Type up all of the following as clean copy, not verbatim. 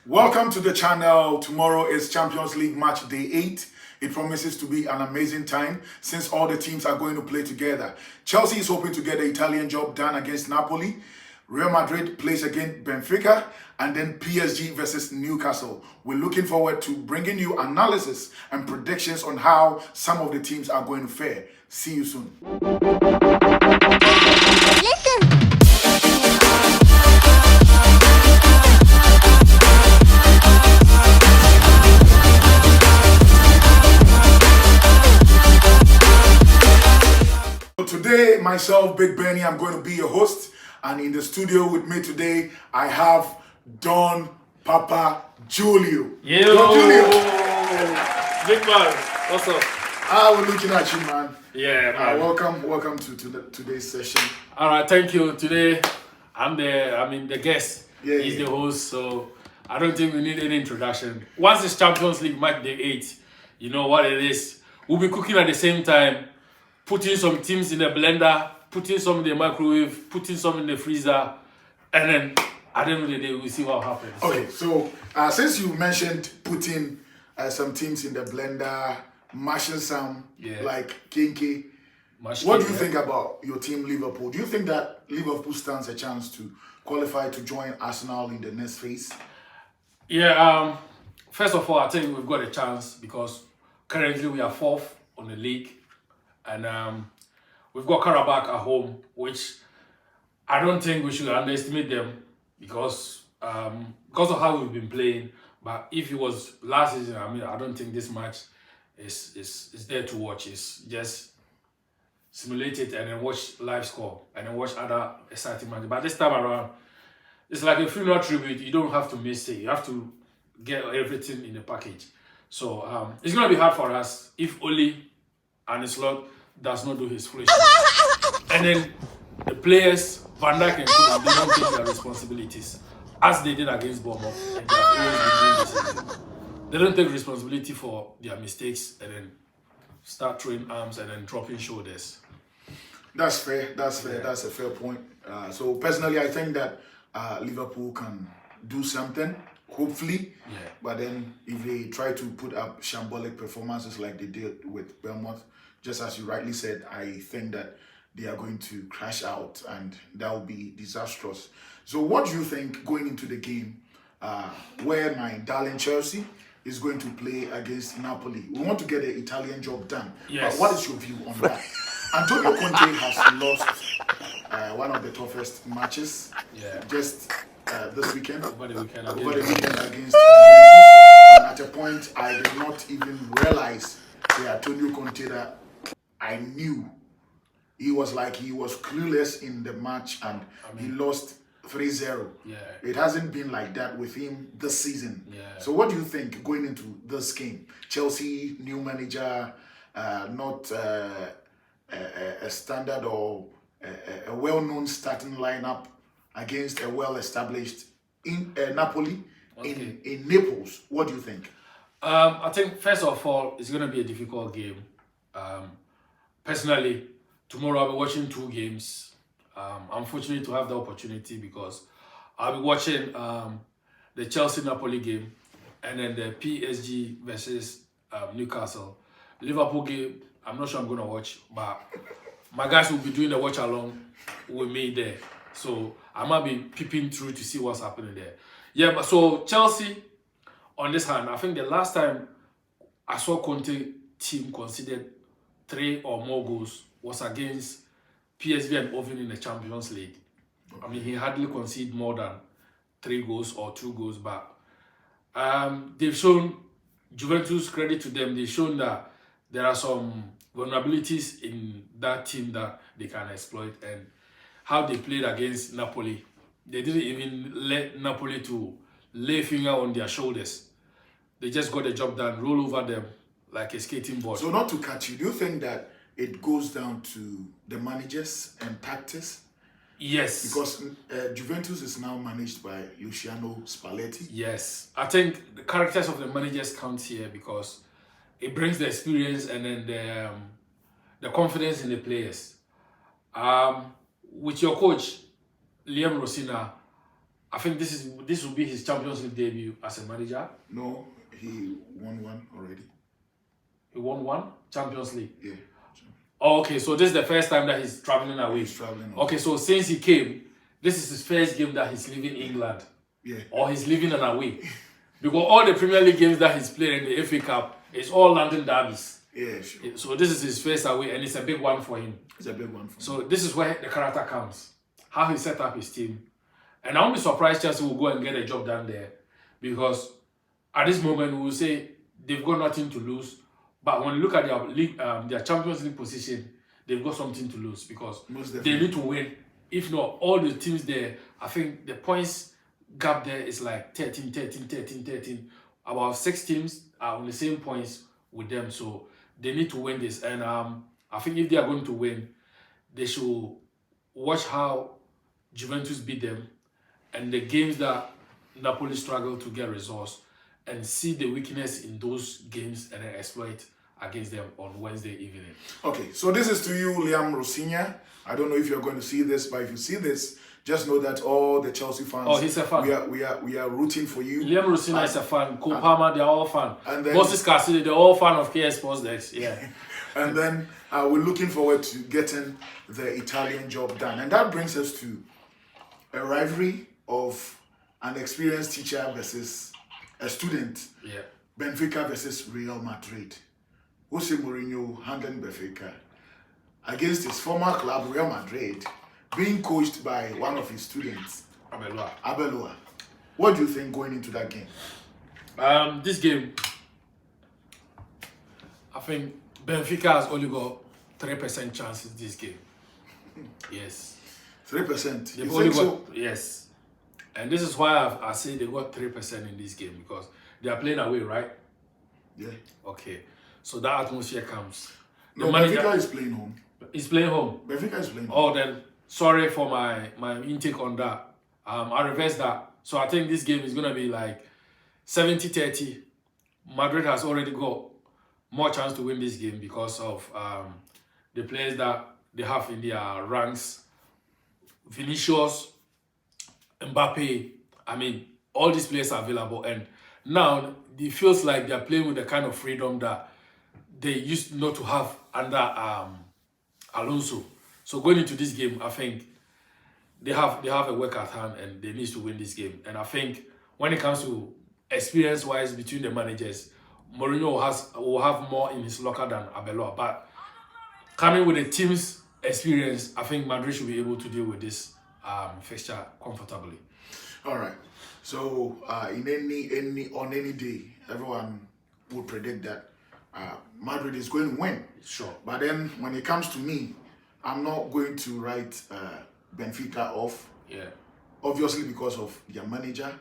Welcome to the channel. Tomorrow is Champions League Matchday 8. It promises to be an amazing time since all the teams are going to play together. Chelsea is hoping to get the Italian job done against Napoli. Real Madrid plays against Benfica, and then PSG versus Newcastle. We're looking forward to bringing you analysis and predictions on how some of the teams are going to fare. See you soon. Today, myself, Big Benny, I'm going to be your host. And in the studio with me today, I have Don Papa Julio. Yo, Don Julio. Big man, what's up? We're looking at you, man. Yeah, man. Welcome to today's session. All right, thank you. Today, the guest. Yeah, He's yeah. the host, so I don't think we need any introduction. Once it's Champions League Matchday 8, you know what it is. We'll be cooking at the same time, putting some teams in the blender, putting some in the microwave, putting some in the freezer, and then at the end of the day, we'll see what happens. Okay, so since you mentioned putting some teams in the blender, mashing some, like Kinky, what do you think about your team, Liverpool? Do you think that Liverpool stands a chance to qualify to join Arsenal in the next phase? Yeah, first of all, I think we've got a chance because currently we are fourth on the league. And we've got Karabakh at home, which I don't think we should underestimate them because of how we've been playing. But if it was last season, I don't think this match is there to watch. It's just simulate it and then watch live score and then watch other exciting matches. But this time around, it's like a funeral tribute. You don't have to miss it. You have to get everything in the package. So it's going to be hard for us if only and Slot does not do his foolishness. And then the players, Van Dijk and Co, they don't take their responsibilities as they did against Bournemouth. And they have always been doing this season. They don't take responsibility for their mistakes and then start throwing arms and then dropping shoulders. That's fair. That's a fair point. So personally, I think that Liverpool can do something, hopefully. Yeah. But then if they try to put up shambolic performances like they did with Bournemouth, just as you rightly said, I think that they are going to crash out and that will be disastrous. So what do you think going into the game where my darling Chelsea is going to play against Napoli? We want to get the Italian job done. Yes. But what is your view on that? Antonio Conte has lost one of the toughest matches just this weekend. Over the weekend Against Juventus. And at a point, I did not even realize the Antonio Conte that I knew. He was clueless in the match and he lost 3-0. Yeah. It hasn't been like that with him this season. Yeah. So what do you think going into this game? Chelsea, new manager, not a standard or a well-known starting lineup against a well-established in Napoli in Naples. What do you think? I think first of all, it's going to be a difficult game. Personally, tomorrow I'll be watching two games. I'm fortunate to have the opportunity because I'll be watching the Chelsea-Napoli game and then the PSG versus Newcastle. Liverpool game, I'm not sure I'm going to watch, but my guys will be doing the watch along with me there. So I might be peeping through to see what's happening there. Yeah, but so Chelsea, on this hand, I think the last time I saw Conte team conceded 3 or more goals was against PSV and Oven in the Champions League. He hardly conceded more than 3 goals or 2 goals, but they've shown, Juventus, credit to them, they've shown that there are some vulnerabilities in that team that they can exploit, and how they played against Napoli. They didn't even let Napoli to lay finger on their shoulders. They just got the job done, roll over them like a skating board. So not to cut you, do you think that it goes down to the managers and tactics? Yes. Because Juventus is now managed by Luciano Spalletti. Yes. I think the characters of the managers count here because it brings the experience and then the confidence in the players. With your coach, Liam Rosina, I think this will be his Champions League debut as a manager. No, he won one already. He won one Champions League. Yeah. Oh, okay, so this is the first time that he's traveling away. He's traveling away. Okay, so since he came, this is his first game that he's leaving England. Yeah. Or he's leaving an away. Because all the Premier League games that he's played in the FA Cup is all London derbies. Yeah, sure. So this is his first away, and it's a big one for him. It's a big one for him. So this is where the character comes. How he set up his team. And I won't be surprised Chelsea will go and get a job done there. Because at this moment, we will say they've got nothing to lose. But when you look at their league, their Champions League position, they've got something to lose because they need to win. If not, all the teams there, I think the points gap there is like 13. About 6 teams are on the same points with them. So they need to win this. And I think if they are going to win, they should watch how Juventus beat them and the games that Napoli struggle to get results and see the weakness in those games and then exploit against them on Wednesday evening. Okay, so this is to you, Liam Rosinia. I don't know if you're going to see this, but if you see this, just know that all the Chelsea fans, oh, he's a fan. We are rooting for you. Liam Rosinia is a fan. Cole Palmer, they're all fan. And then Moses Cassidy, they're all fan of KS Sports Dex. Yeah. And then we're looking forward to getting the Italian job done. And that brings us to a rivalry of an experienced teacher versus a student. Yeah. Benfica versus Real Madrid. Jose Mourinho handling Benfica against his former club, Real Madrid, being coached by one of his students, Abeloa. What do you think going into that game? This game, I think Benfica has only got 3% chances this game. Yes. 3%? They've only got, yes. And this is why I say they got 3% in this game because they are playing away, right? Yeah. Okay. So that atmosphere comes. No, Benfica is playing home. He's playing home. Benfica is playing home. Oh, then sorry for my intake on that. I reversed that. So I think this game is going to be like 70-30. Madrid has already got more chance to win this game because of the players that they have in their ranks. Vinicius, Mbappe, I mean, all these players are available. And now it feels like they're playing with the kind of freedom that they used not to have under Alonso. So going into this game, I think they have a work at hand and they need to win this game. And I think when it comes to experience-wise between the managers, Mourinho will have more in his locker than Abeloa. But coming with the team's experience, I think Madrid should be able to deal with this fixture comfortably. All right. So on any day, everyone would predict that Madrid is going to win. Sure. But then when it comes to me, I'm not going to write Benfica off. Yeah. Obviously because of their manager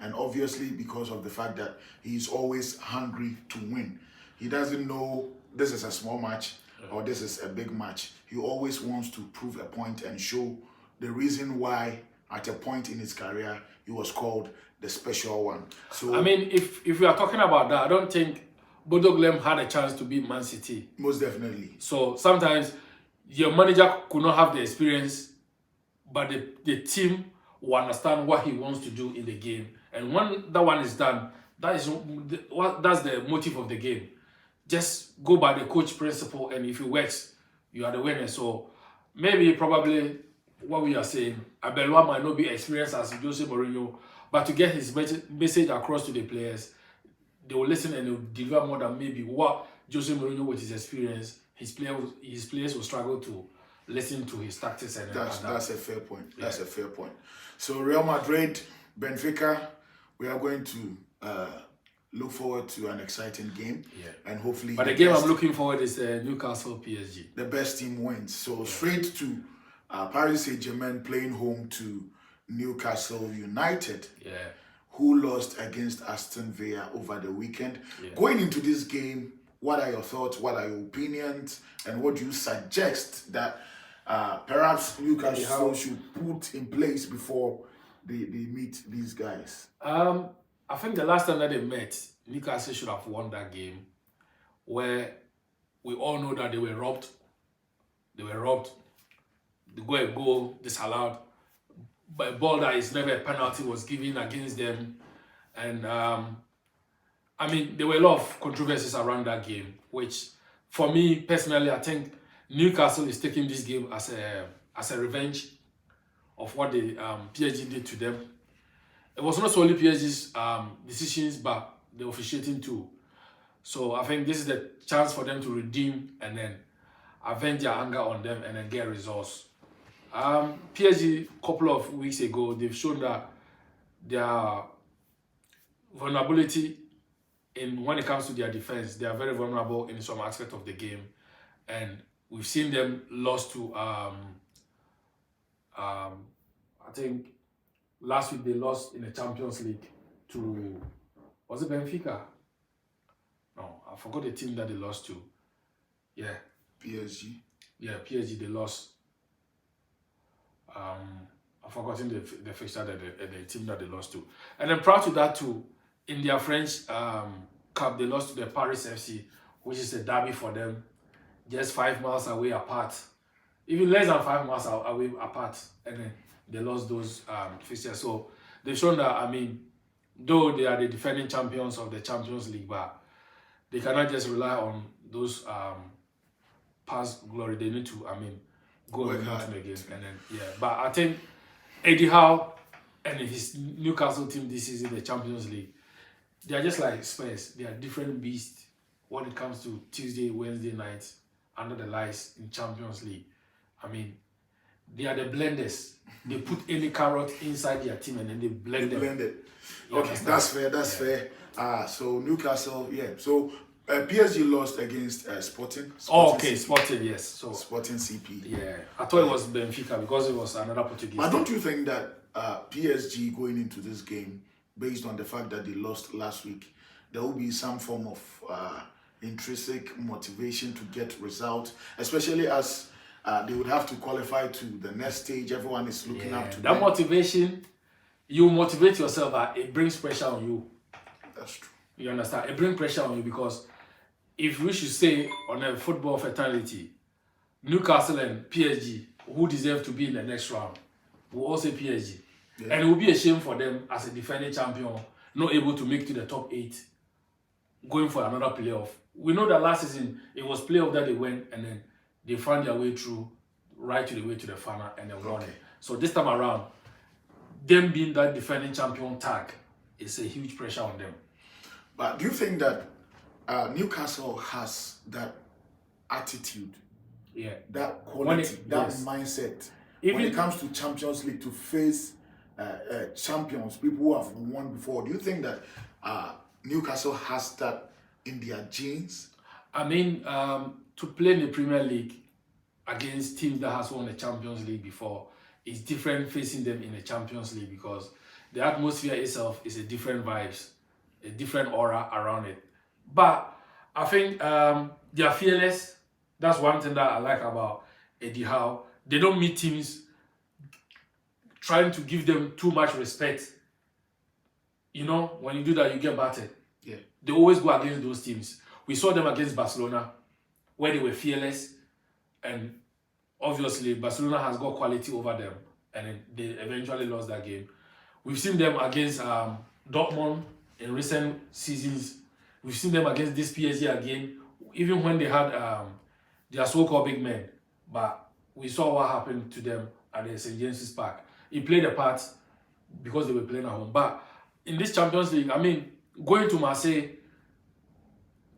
and obviously because of the fact that he's always hungry to win. He doesn't know this is a small match or this is a big match. He always wants to prove a point and show the reason why at a point in his career he was called the special one. So I mean, if we are talking about that, I don't think Bodo Glimt had a chance to beat Man City. Most definitely. So sometimes your manager could not have the experience, but the team will understand what he wants to do in the game. And when that one is done, that's the motive of the game. Just go by the coach principle, and if it works, you are the winner. So maybe probably what we are saying, Abeloa might not be experienced as Jose Mourinho, but to get his message across to the players, they will listen and they will deliver more than maybe what Jose Mourinho with his experience, his players will struggle to listen to his tactics. And that's a fair point. Yeah. That's a fair point. So Real Madrid, Benfica, we are going to look forward to an exciting game. Yeah. And hopefully But the game I'm looking forward is Newcastle PSG. The best team wins. So straight to Paris Saint-Germain playing home to Newcastle United. Yeah. Who lost against Aston Villa over the weekend. Yeah. Going into this game, what are your thoughts? What are your opinions? And what do you suggest that perhaps Newcastle should put in place before they meet these guys? I think the last time that they met, Newcastle should have won that game, where we all know that they were robbed. They were robbed. They got a goal disallowed. a ball that is never a penalty was given against them. And I mean, there were a lot of controversies around that game, which for me personally, I think Newcastle is taking this game as a revenge of what the PSG did to them. It was not only PSG's decisions, but the officiating too. So I think this is the chance for them to redeem and then avenge their anger on them and then get results. PSG, a couple of weeks ago, they've shown that their vulnerability when it comes to their defense, they are very vulnerable in some aspect of the game, and we've seen them lost to I think last week they lost in the Champions League to, was it Benfica? No, I forgot the team that they lost to. Yeah, PSG. Yeah, PSG, they lost. I've forgotten the fixture that the team that they lost to. And then prior to that too, in their French Cup, they lost to the Paris FC, which is a derby for them, just 5 miles away apart. Even less than 5 miles away apart. And then they lost those fixtures. So they've shown that, I mean, though they are the defending champions of the Champions League, but they cannot just rely on those past glory. They need to, I mean, go into the game. And then, yeah. But I think Eddie Howe and his Newcastle team this season, the Champions League, they are just like Spurs. They are different beasts when it comes to Tuesday, Wednesday nights under the lights in Champions League. I mean, they are the blenders. They put any carrot inside their team and then they blend them. Blend it. Okay, that's fair. That's fair. So Newcastle, yeah. So PSG lost against Sporting. Okay, Sporting, yes. So Sporting CP. Yeah, I thought it was Benfica because it was another Portuguese. But don't you think that PSG going into this game, based on the fact that they lost last week, there will be some form of intrinsic motivation to get results, especially as they would have to qualify to the next stage. Everyone is looking up to that them. Motivation. You motivate yourself, but it brings pressure on you. That's true. You understand? It brings pressure on you because if we should say on a football fatality, Newcastle and PSG, who deserve to be in the next round, will all say PSG. Yeah. And it will be a shame for them as a defending champion, not able to make to the top 8, going for another playoff. We know that last season, it was playoff that they went and then they found their way through, right to the way to the final and then won it. So this time around, them being that defending champion tag is a huge pressure on them. But do you think that Newcastle has that attitude, that quality, mindset, when it comes to Champions League to face champions, people who have won before? Do you think that Newcastle has that in their genes? I mean, to play in the Premier League against teams that has won the Champions League before is different facing them in the Champions League because the atmosphere itself is a different vibes, a different aura around it. But I think they are fearless. That's one thing that I like about Eddie Howe. They don't meet teams trying to give them too much respect. You know, when you do that, you get battered. Yeah. They always go against those teams. We saw them against Barcelona, where they were fearless, and obviously Barcelona has got quality over them, and then they eventually lost that game. We've seen them against Dortmund in recent seasons. We've seen them against this PSG again, even when they had their so-called big men. But we saw what happened to them at the St. James's Park. It played a part because they were playing at home. But in this Champions League, I mean, going to Marseille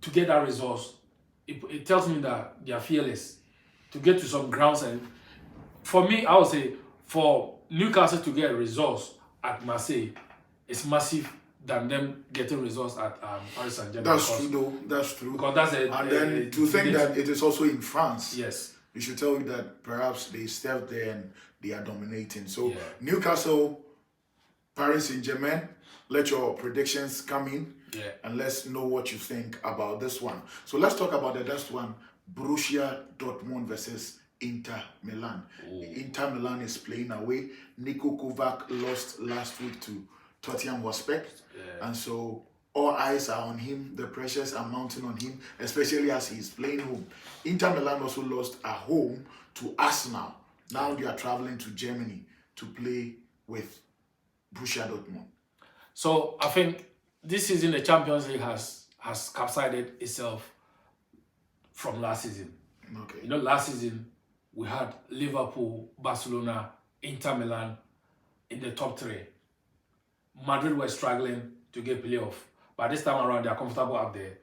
to get that results, it tells me that they are fearless to get to some grounds. And for me, I would say for Newcastle to get results at Marseille, it's massive than them getting results at Paris Saint-Germain. That's true, though. That's true. Because that's and then to think that it is also in France. Yes. We should tell you that perhaps they stepped there and they are dominating. So Newcastle, Paris Saint-Germain, let your predictions come in. Yeah. And let's know what you think about this one. So let's talk about the next one. Borussia Dortmund versus Inter Milan. Inter Milan is playing away. Niko Kovac lost last week to Tottenham Hotspur. And so all eyes are on him. The pressures are mounting on him, especially as he's playing home. Inter Milan also lost at home to Arsenal. Now they are traveling to Germany to play with Borussia Dortmund? So I think this season the Champions League has capsided itself from last season. Okay. You know, last season we had Liverpool, Barcelona, Inter Milan in the top three. Madrid were struggling to get playoff, but this time around they are comfortable up there.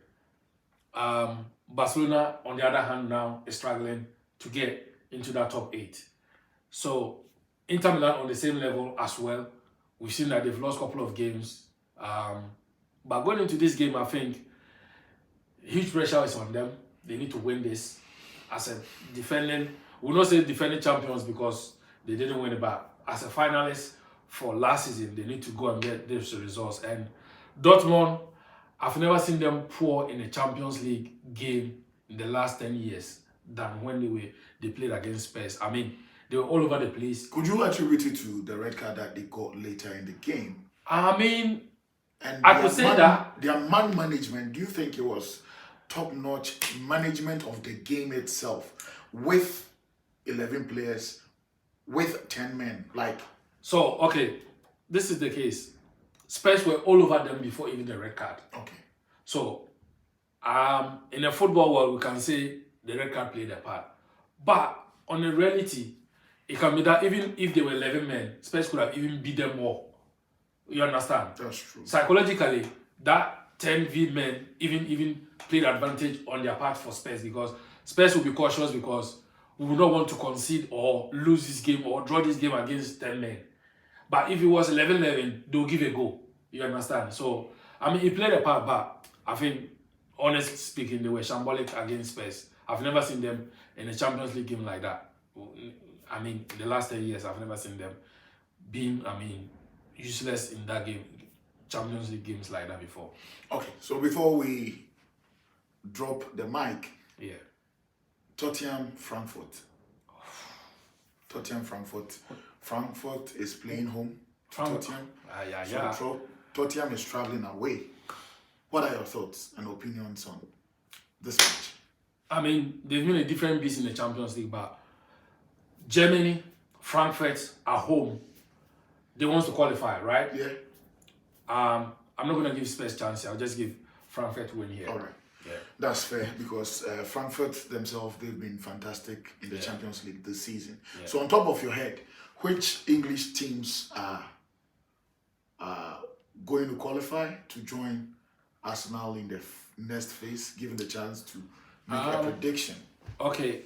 Barcelona, on the other hand, now is struggling to get into that top 8. So Inter Milan on the same level as well. We've seen that they've lost a couple of games. But going into this game, I think huge pressure is on them. They need to win this. As a defending, we'll not say defending champions because they didn't win it, but as a finalist for last season, they need to go and get these results. And Dortmund, I've never seen them poor in a Champions League game in the last 10 years than when they played against Spurs. I mean, they were all over the place. Could you attribute it to the red card that they got later in the game? I mean, and I could say that their man management, do you think it was top-notch management of the game itself with 11 players, with 10 men? So, okay, this is the case. Spurs were all over them before even the red card. Okay. So, in a football world, we can say the red card played a part. But on the reality, it can be that even if they were 11 men, Spurs could have even beat them more. You understand? That's true. Psychologically, that 10v men even played advantage on their part for Spurs because Spurs will be cautious because we would not want to concede or lose this game or draw this game against 10 men. But if it was 11-11, they'll give a go. You understand? So, I mean, it played a part, but I think, honestly speaking, they were shambolic against Spurs. I've never seen them in a Champions League game like that. I mean, in the last 10 years, I've never seen them being, useless in that game, Champions League games like that before. Okay, so before we drop the mic, yeah, Tottenham, Frankfurt. Tottenham, Frankfurt. Frankfurt is playing home. Tottenham. So Tottenham is traveling away. What are your thoughts and opinions on this match? I mean, they've been a different beast in the Champions League, but Germany, Frankfurt are home. They want to qualify, right? Yeah. I'm not going to give Spurs chance here. I'll just give Frankfurt win here. All right. Yeah. That's fair because Frankfurt themselves, they've been fantastic in the Champions League this season. Yeah. So on top of your head, which English teams are going to qualify to join Arsenal in the next phase, given the chance to make a prediction? Okay.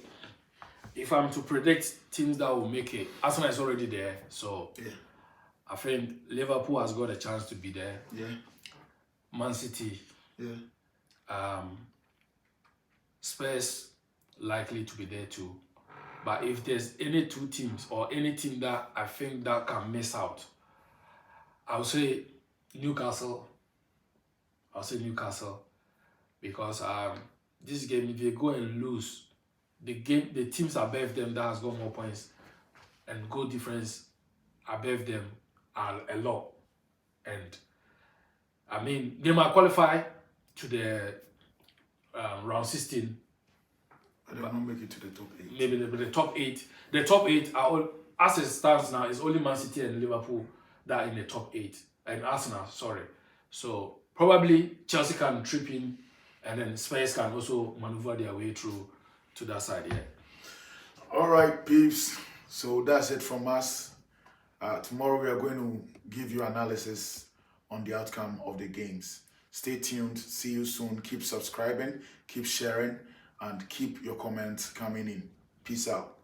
If I'm to predict teams that will make it, Arsenal is already there. So yeah. I think Liverpool has got a chance to be there. Yeah. Man City. Yeah. Spurs likely to be there too. But if there's any two teams or any team that I think that can miss out, I'll say Newcastle. I'll say Newcastle because this game, if they go and lose, the teams above them that has got more points and goal difference above them are a lot. And I mean, they might qualify to the round 16. But they will not make it to the top 8. Maybe the top 8. The top 8 are all, as it stands now, it's only Man City and Liverpool that are in the top 8. And Arsenal, sorry. So probably Chelsea can trip in and then Spurs can also maneuver their way through to that side, yeah. All right, peeps. So that's it from us. Tomorrow we are going to give you analysis on the outcome of the games. Stay tuned. See you soon. Keep subscribing, keep sharing, and keep your comments coming in. Peace out.